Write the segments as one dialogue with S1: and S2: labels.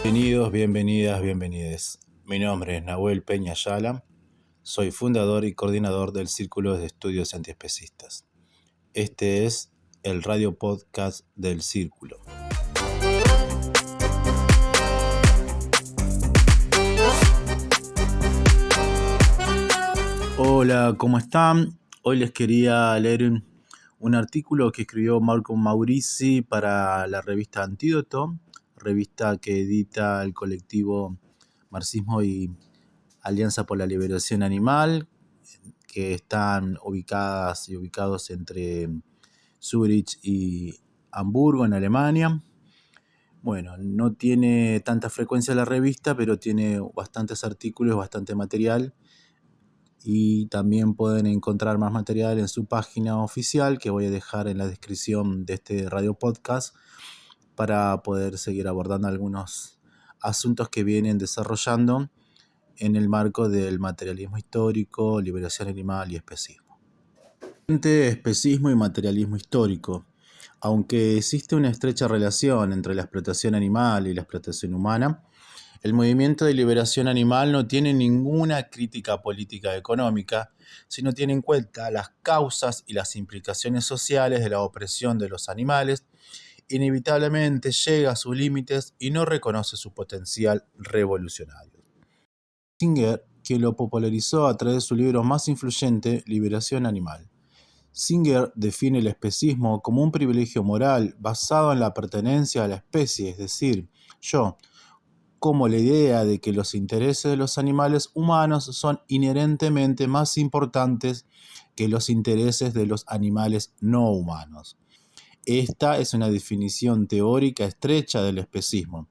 S1: Bienvenidos, bienvenidas, bienvenides. Mi nombre es Nahuel Peña Ayala. Soy fundador y coordinador del Círculo de Estudios Antiespecistas. Este es el radio podcast del Círculo. Hola, ¿cómo están? Hoy les quería leer un artículo que escribió Marco Maurizi para la revista Antídoto, revista que edita el colectivo Marxismo y Alianza por la Liberación Animal, que están ubicados entre Zúrich y Hamburgo, en Alemania. Bueno, no tiene tanta frecuencia la revista, pero tiene bastantes artículos, bastante material. Y también pueden encontrar más material en su página oficial, que voy a dejar en la descripción de este radio podcast, para poder seguir abordando algunos asuntos que vienen desarrollando en el marco del materialismo histórico, liberación animal y especismo. Especismo y materialismo histórico. Aunque existe una estrecha relación entre la explotación animal y la explotación humana, el movimiento de liberación animal no tiene ninguna crítica política económica, sino tiene en cuenta las causas y las implicaciones sociales de la opresión de los animales. Inevitablemente llega a sus límites y no reconoce su potencial revolucionario. Singer, quien lo popularizó a través de su libro más influyente, Liberación Animal. Singer define el especismo como un privilegio moral basado en la pertenencia a la especie, es decir, yo, como la idea de que los intereses de los animales humanos son inherentemente más importantes que los intereses de los animales no humanos. Esta es una definición teórica estrecha del especismo.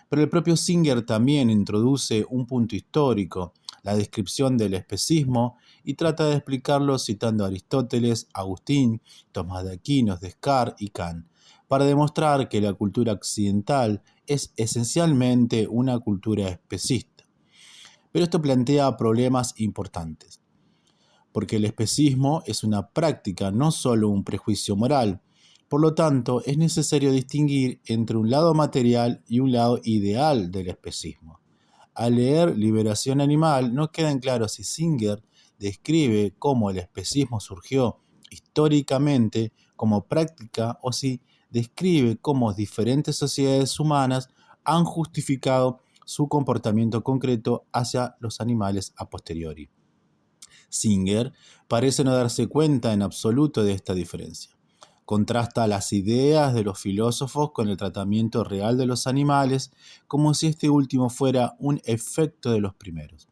S1: Pero el propio Singer también introduce un punto histórico, la descripción del especismo, y trata de explicarlo citando a Aristóteles, Agustín, Tomás de Aquino, Descartes y Kant, para demostrar que la cultura occidental es esencialmente una cultura especista. Pero esto plantea problemas importantes, porque el especismo es una práctica, no solo un prejuicio moral. Por lo tanto, es necesario distinguir entre un lado material y un lado ideal del especismo. Al leer Liberación Animal, no queda en claro si Singer describe cómo el especismo surgió históricamente como práctica o si describe cómo diferentes sociedades humanas han justificado su comportamiento concreto hacia los animales a posteriori. Singer parece no darse cuenta en absoluto de esta diferencia. Contrasta las ideas de los filósofos con el tratamiento real de los animales, como si este último fuera un efecto de los primeros.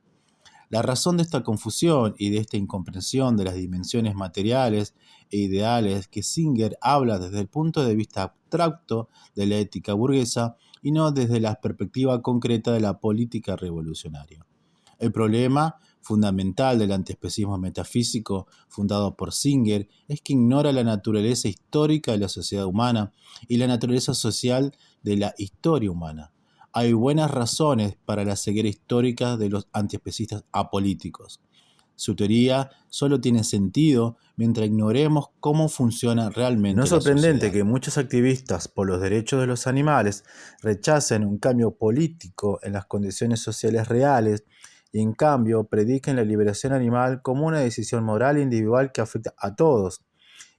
S1: La razón de esta confusión y de esta incomprensión de las dimensiones materiales e ideales que Singer habla desde el punto de vista abstracto de la ética burguesa y no desde la perspectiva concreta de la política revolucionaria. El problema fundamental del antiespecismo metafísico fundado por Singer es que ignora la naturaleza histórica de la sociedad humana y la naturaleza social de la historia humana. Hay buenas razones para la ceguera histórica de los antiespecistas apolíticos. Su teoría solo tiene sentido mientras ignoremos cómo funciona realmente la sociedad. No es sorprendente que muchos activistas por los derechos de los animales rechacen un cambio político en las condiciones sociales reales y en cambio prediquen la liberación animal como una decisión moral e individual que afecta a todos,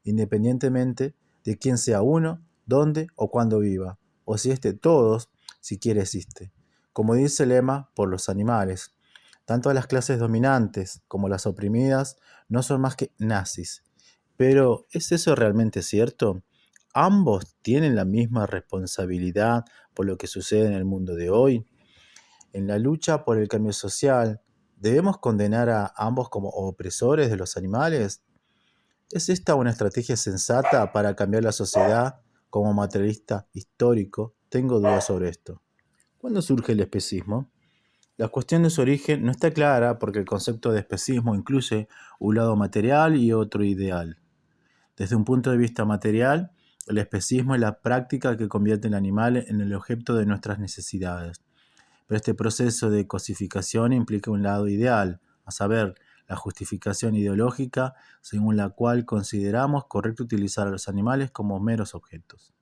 S1: independientemente de quién sea uno, dónde o cuándo viva, o si todos siquiera existe. Como dice el lema, por los animales. Tanto las clases dominantes como las oprimidas no son más que nazis. Pero, ¿es eso realmente cierto? ¿Ambos tienen la misma responsabilidad por lo que sucede en el mundo de hoy? En la lucha por el cambio social, ¿debemos condenar a ambos como opresores de los animales? ¿Es esta una estrategia sensata para cambiar la sociedad? Como materialista histórico, tengo dudas sobre esto. ¿Cuándo surge el especismo? La cuestión de su origen no está clara porque el concepto de especismo incluye un lado material y otro ideal. Desde un punto de vista material, el especismo es la práctica que convierte al animal en el objeto de nuestras necesidades. Pero este proceso de cosificación implica un lado ideal, a saber, la justificación ideológica según la cual consideramos correcto utilizar a los animales como meros objetos.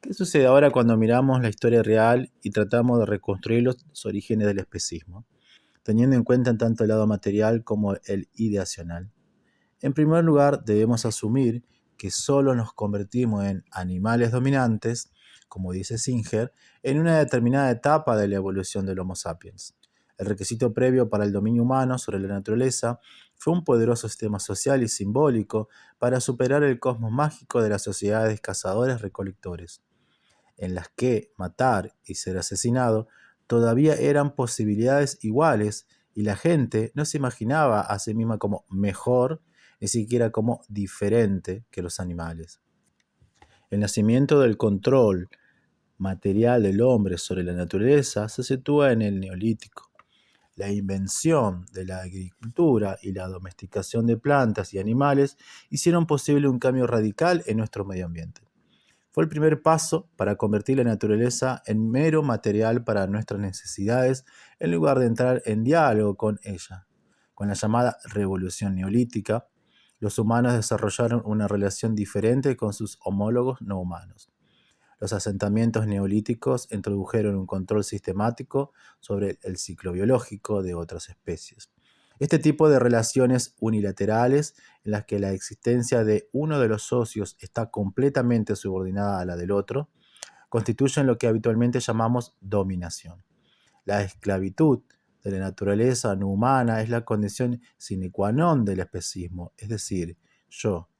S1: ¿Qué sucede ahora cuando miramos la historia real y tratamos de reconstruir los orígenes del especismo, teniendo en cuenta tanto el lado material como el ideacional? En primer lugar, debemos asumir que solo nos convertimos en animales dominantes, como dice Singer, en una determinada etapa de la evolución del Homo sapiens. El requisito previo para el dominio humano sobre la naturaleza fue un poderoso sistema social y simbólico para superar el cosmos mágico de las sociedades cazadores-recolectores, en las que matar y ser asesinado todavía eran posibilidades iguales y la gente no se imaginaba a sí misma como mejor, ni siquiera como diferente que los animales. El nacimiento del control material del hombre sobre la naturaleza se sitúa en el Neolítico. La invención de la agricultura y la domesticación de plantas y animales hicieron posible un cambio radical en nuestro medio ambiente. Fue el primer paso para convertir la naturaleza en mero material para nuestras necesidades en lugar de entrar en diálogo con ella. Con la llamada revolución neolítica, los humanos desarrollaron una relación diferente con sus homólogos no humanos. Los asentamientos neolíticos introdujeron un control sistemático sobre el ciclo biológico de otras especies. Este tipo de relaciones unilaterales, en las que la existencia de uno de los socios está completamente subordinada a la del otro, constituyen lo que habitualmente llamamos dominación. La esclavitud de la naturaleza no humana es la condición sine qua non del especismo, es decir,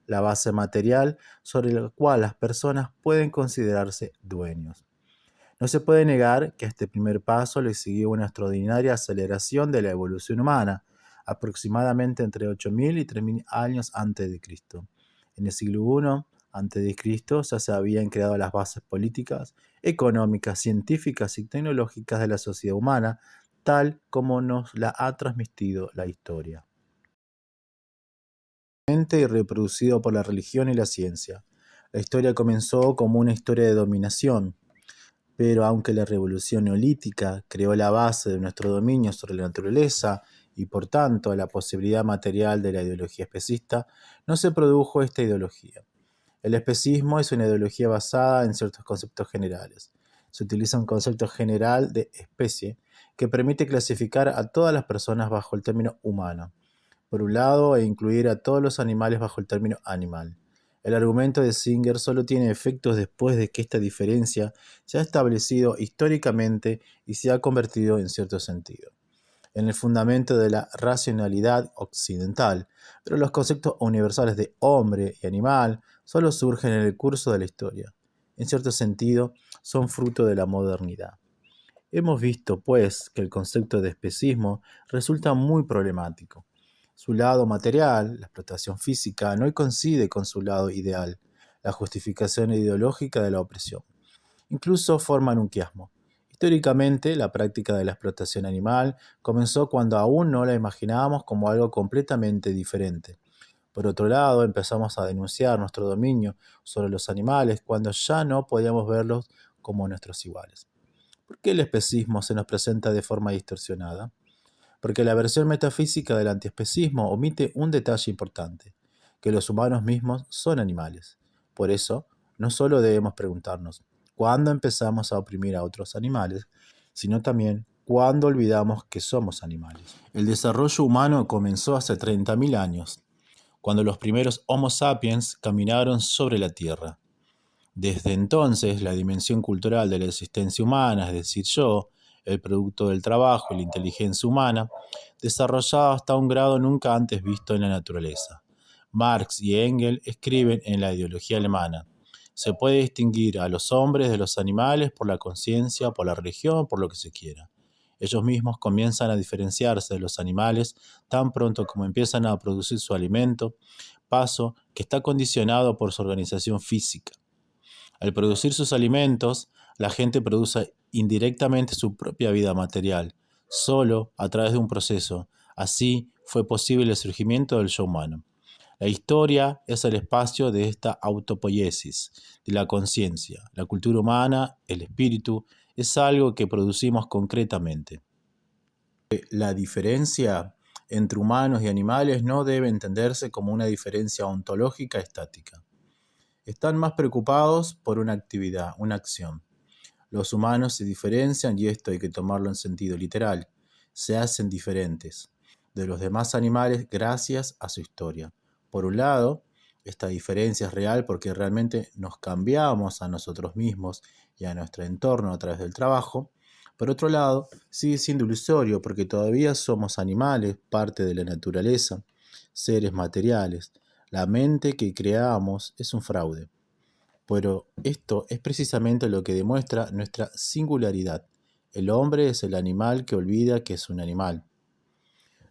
S1: la base material sobre la cual las personas pueden considerarse dueños. No se puede negar que a este primer paso le siguió una extraordinaria aceleración de la evolución humana, aproximadamente entre 8.000 y 3.000 años antes de Cristo. En el siglo I antes de Cristo ya se habían creado las bases políticas, económicas, científicas y tecnológicas de la sociedad humana, tal como nos la ha transmitido la historia. Y reproducido por la religión y la ciencia. La historia comenzó como una historia de dominación, pero aunque la revolución neolítica creó la base de nuestro dominio sobre la naturaleza y por tanto la posibilidad material de la ideología especista, no se produjo esta ideología. El especismo es una ideología basada en ciertos conceptos generales. Se utiliza un concepto general de especie que permite clasificar a todas las personas bajo el término humano, por un lado, e incluir a todos los animales bajo el término animal. El argumento de Singer solo tiene efectos después de que esta diferencia se ha establecido históricamente y se ha convertido en cierto sentido en el fundamento de la racionalidad occidental, pero los conceptos universales de hombre y animal solo surgen en el curso de la historia. En cierto sentido, son fruto de la modernidad. Hemos visto, pues, que el concepto de especismo resulta muy problemático. Su lado material, la explotación física, no coincide con su lado ideal, la justificación ideológica de la opresión. Incluso forman un quiasmo. Históricamente, la práctica de la explotación animal comenzó cuando aún no la imaginábamos como algo completamente diferente. Por otro lado, empezamos a denunciar nuestro dominio sobre los animales cuando ya no podíamos verlos como nuestros iguales. ¿Por qué el especismo se nos presenta de forma distorsionada? Porque la versión metafísica del antiespecismo omite un detalle importante, que los humanos mismos son animales. Por eso, no solo debemos preguntarnos cuándo empezamos a oprimir a otros animales, sino también cuándo olvidamos que somos animales. El desarrollo humano comenzó hace 30.000 años, cuando los primeros Homo sapiens caminaron sobre la Tierra. Desde entonces, la dimensión cultural de la existencia humana, es decir, el producto del trabajo y la inteligencia humana, desarrollado hasta un grado nunca antes visto en la naturaleza. Marx y Engels escriben en la ideología alemana: se puede distinguir a los hombres de los animales por la conciencia, por la religión, por lo que se quiera. Ellos mismos comienzan a diferenciarse de los animales tan pronto como empiezan a producir su alimento, paso que está condicionado por su organización física. Al producir sus alimentos, la gente produce indirectamente su propia vida material, solo a través de un proceso. Así fue posible el surgimiento del yo humano. La historia es el espacio de esta autopoiesis, de la conciencia. La cultura humana, el espíritu, es algo que producimos concretamente. La diferencia entre humanos y animales no debe entenderse como una diferencia ontológica estática. están más preocupados por una actividad, una acción. Los humanos se diferencian, y esto hay que tomarlo en sentido literal, se hacen diferentes de los demás animales gracias a su historia. Por un lado, esta diferencia es real porque realmente nos cambiamos a nosotros mismos y a nuestro entorno a través del trabajo. Por otro lado, sigue siendo ilusorio porque todavía somos animales, parte de la naturaleza, seres materiales. La mente que creamos es un fraude. Pero esto es precisamente lo que demuestra nuestra singularidad. El hombre es el animal que olvida que es un animal.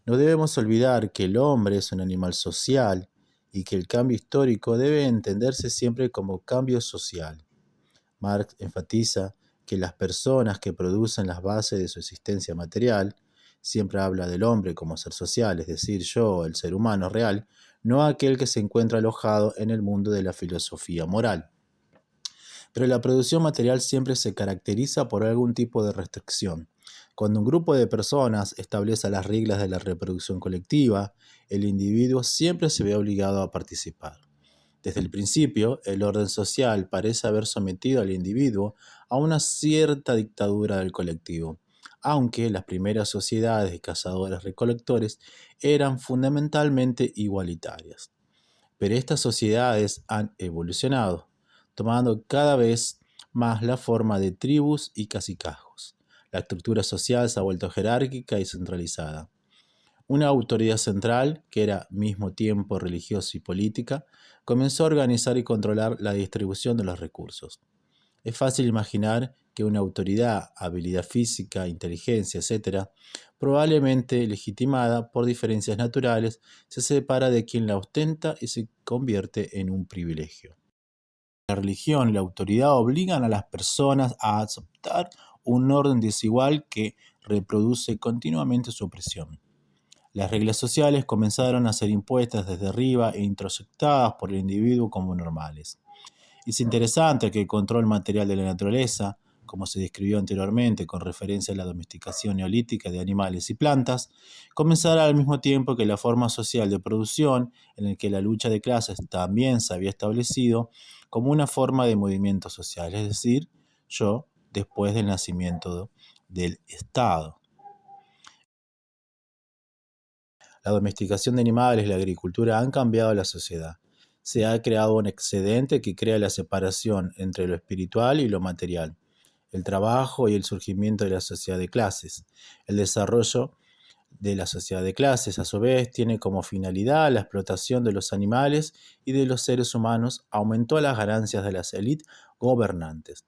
S1: No debemos olvidar que el hombre es un animal social y que el cambio histórico debe entenderse siempre como cambio social. Marx enfatiza que las personas que producen las bases de su existencia material, siempre habla del hombre como ser social, es decir, yo, el ser humano real, no aquel que se encuentra alojado en el mundo de la filosofía moral. Pero la producción material siempre se caracteriza por algún tipo de restricción. Cuando un grupo de personas establece las reglas de la reproducción colectiva, el individuo siempre se ve obligado a participar. Desde el principio, el orden social parece haber sometido al individuo a una cierta dictadura del colectivo, aunque las primeras sociedades de cazadores-recolectores eran fundamentalmente igualitarias. Pero estas sociedades han evolucionado, tomando cada vez más la forma de tribus y cacicazgos. La estructura social se ha vuelto jerárquica y centralizada. Una autoridad central, que era al mismo tiempo religiosa y política, comenzó a organizar y controlar la distribución de los recursos. Es fácil imaginar que una autoridad, habilidad física, inteligencia, etc., probablemente legitimada por diferencias naturales, se separa de quien la ostenta y se convierte en un privilegio. La religión y la autoridad obligan a las personas a aceptar un orden desigual que reproduce continuamente su opresión. Las reglas sociales comenzaron a ser impuestas desde arriba e introyectadas por el individuo como normales. Es interesante que el control material de la naturaleza, como se describió anteriormente con referencia a la domesticación neolítica de animales y plantas, comenzara al mismo tiempo que la forma social de producción, en la que la lucha de clases también se había establecido como una forma de movimiento social, es decir, yo después del nacimiento del Estado. La domesticación de animales y la agricultura han cambiado la sociedad. Se ha creado un excedente que crea la separación entre lo espiritual y lo material, el trabajo y el surgimiento de la sociedad de clases. El desarrollo de la sociedad de clases, a su vez, tiene como finalidad la explotación de los animales y de los seres humanos, aumentó las ganancias de las élites gobernantes.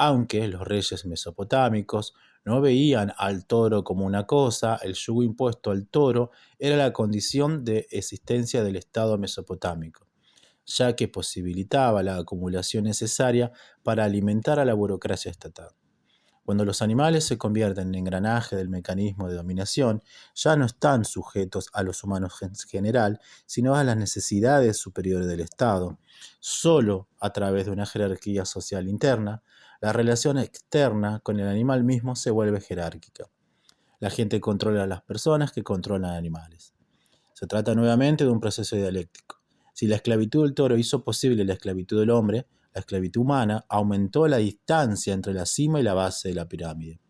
S1: Aunque los reyes mesopotámicos no veían al toro como una cosa, el yugo impuesto al toro era la condición de existencia del Estado mesopotámico, ya que posibilitaba la acumulación necesaria para alimentar a la burocracia estatal. Cuando los animales se convierten en engranaje del mecanismo de dominación, ya no están sujetos a los humanos en general, sino a las necesidades superiores del Estado. Solo a través de una jerarquía social interna, la relación externa con el animal mismo se vuelve jerárquica. La gente controla a las personas que controlan animales. Se trata nuevamente de un proceso dialéctico. Si la esclavitud del toro hizo posible la esclavitud del hombre, la esclavitud humana aumentó la distancia entre la cima y la base de la pirámide.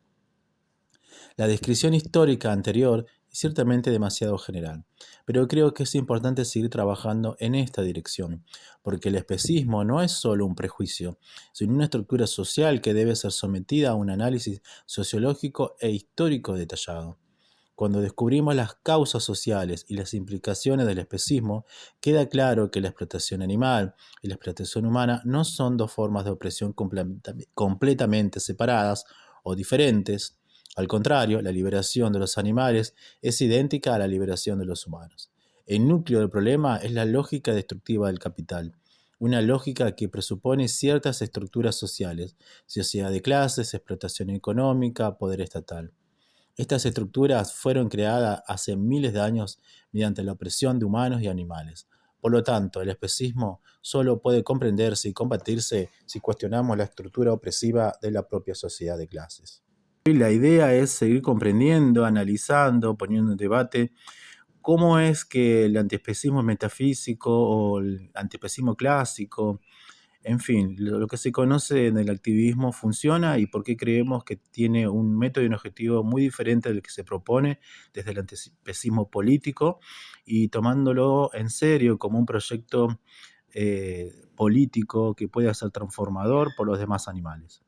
S1: La descripción histórica anterior es ciertamente demasiado general, pero creo que es importante seguir trabajando en esta dirección, porque el especismo no es solo un prejuicio, sino una estructura social que debe ser sometida a un análisis sociológico e histórico detallado. Cuando descubrimos las causas sociales y las implicaciones del especismo, queda claro que la explotación animal y la explotación humana no son dos formas de opresión completamente separadas o diferentes. Al contrario, la liberación de los animales es idéntica a la liberación de los humanos. El núcleo del problema es la lógica destructiva del capital, una lógica que presupone ciertas estructuras sociales, sociedad de clases, explotación económica, poder estatal. Estas estructuras fueron creadas hace miles de años mediante la opresión de humanos y animales. Por lo tanto, el especismo solo puede comprenderse y combatirse si cuestionamos la estructura opresiva de la propia sociedad de clases. La idea es seguir comprendiendo, analizando, poniendo en debate cómo es que el antiespecismo metafísico o el antiespecismo clásico En fin, lo que se conoce en el activismo funciona y por qué creemos que tiene un método y un objetivo muy diferente del que se propone desde el antiespecismo político y tomándolo en serio como un proyecto político que pueda ser transformador por los demás animales.